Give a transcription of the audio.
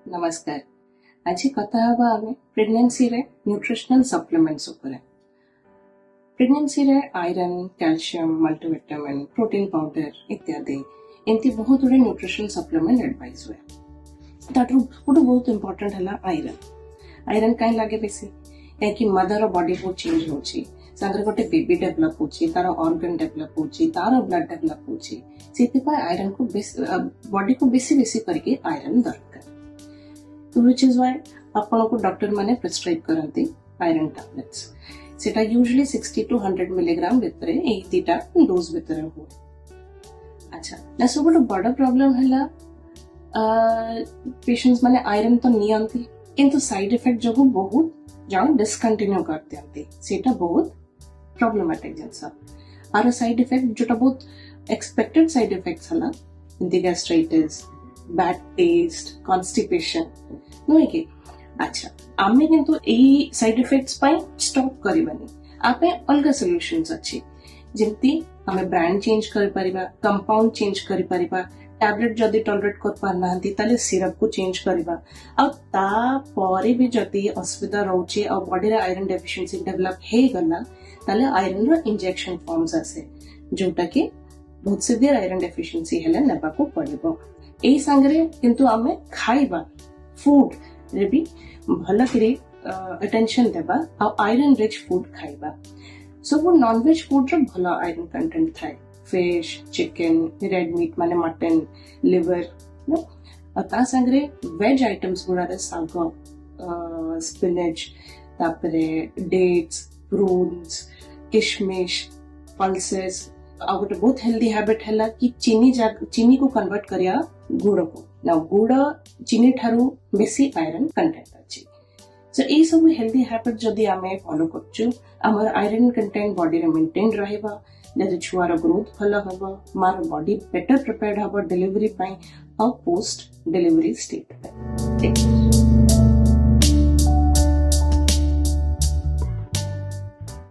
नमस्कार। आज कथा हवा आमे प्रेगनेंसी रे न्यूट्रिशनल सप्लीमेंट्स उपरे। प्रेगनेंसी रे iron, calcium, multivitamin, protein powder इत्यादि एमती बहुत गुड़े न्यूट्रिशनल सप्लीमेंट एडवाइस हुए। ताठू गोटे बहुत इंपोर्टेंट है आयरन। आयरन कहीं लगे बेसी कहीं मदर बॉडी को चेंज होची, सांगरे गोटे बेबी डेवलप होची, तार ऑर्गन डेवलप होची, तार ब्लड डेवलप होची, सेति पाए आयरन को बॉडी को बेसी बेसी करके आयरन दरकार। तो which is why आपन को डॉक्टर माने प्रिस्क्राइब करंती आयरन टैबलेट्स। सेटा यूजुअली 60 to 100 मिलीग्राम भितरे एई दीटा डोज भितरे हुए। अच्छा ना सब गोटे बड़ प्रॉब्लम हैला पेशेंट्स माने आयरन तो नियंती किंतु साइड इफेक्ट जो बहुत जन डिसकंटिन्यू कर दियंती, सेटा बहुत प्रॉब्लमेटिक जिनसा। आर साइड इफेक्ट जोटा बहुत एक्सपेक्टेड साइड इफेक्ट्स हला इंदी गैस्ट्राइटिस, बैड टेस्ट, कॉन्स्टिपेशन नुहे कि। अच्छा आमे किंतु एई साइड इफेक्ट्स पाई स्टॉप करिबानी, आपे अलग सॉल्यूशंस अछि जेंती आमे ब्रांड चेंज करि परिबा, कंपाउंड चेंज करि परिबा, टैबलेट जदी टॉलरेट कर पारनांती ताले सिरप को चेंज करिबा। आ ता परे भी जदी असुविधा रहउची आ बॉडी रे आयरन डेफिशिएंसी डेवलप हे गला ताले आयरन रो इंजेक्शन फॉर्म्स आसे जोटा कि बहुत सिवियर आयरन डेफिशिएंसी हेले नेबा को पड़िबो। एई संगरे किंतु आमे खाइबा फूड रे भी भल करी अटेंशन देबा आ आयरन रिच फूड खाइबा। सब नॉन वेज फूड रे भल आयरन कंटेंट थाए, फिश, चिकन, रेड मीट माने मटन, लिवर नो ता संगरे वेज आइटम्स गुडा रे साग, स्पिनच, तापरे डेट्स, प्रून्स, किशमिश, पल्सेस। आ गोटे बहुत हेल्दी हैबिट है कि चीनी को कन्वर्ट करिया गुड़ को ना गुड़ चीनी ठारू बेसी आयरन कंटेंट अछि। सो ए सब हेल्दी हैबिट जदी आमे फॉलो करछु हमर आयरन कंटेंट बॉडी रे मेंटेन रहबा, जदी छुआर ग्रोथ भल हबो, मार बॉडी बेटर प्रिपेयर्ड हबो डिलीवरी पई और पोस्ट डिलीवरी स्टेट पे।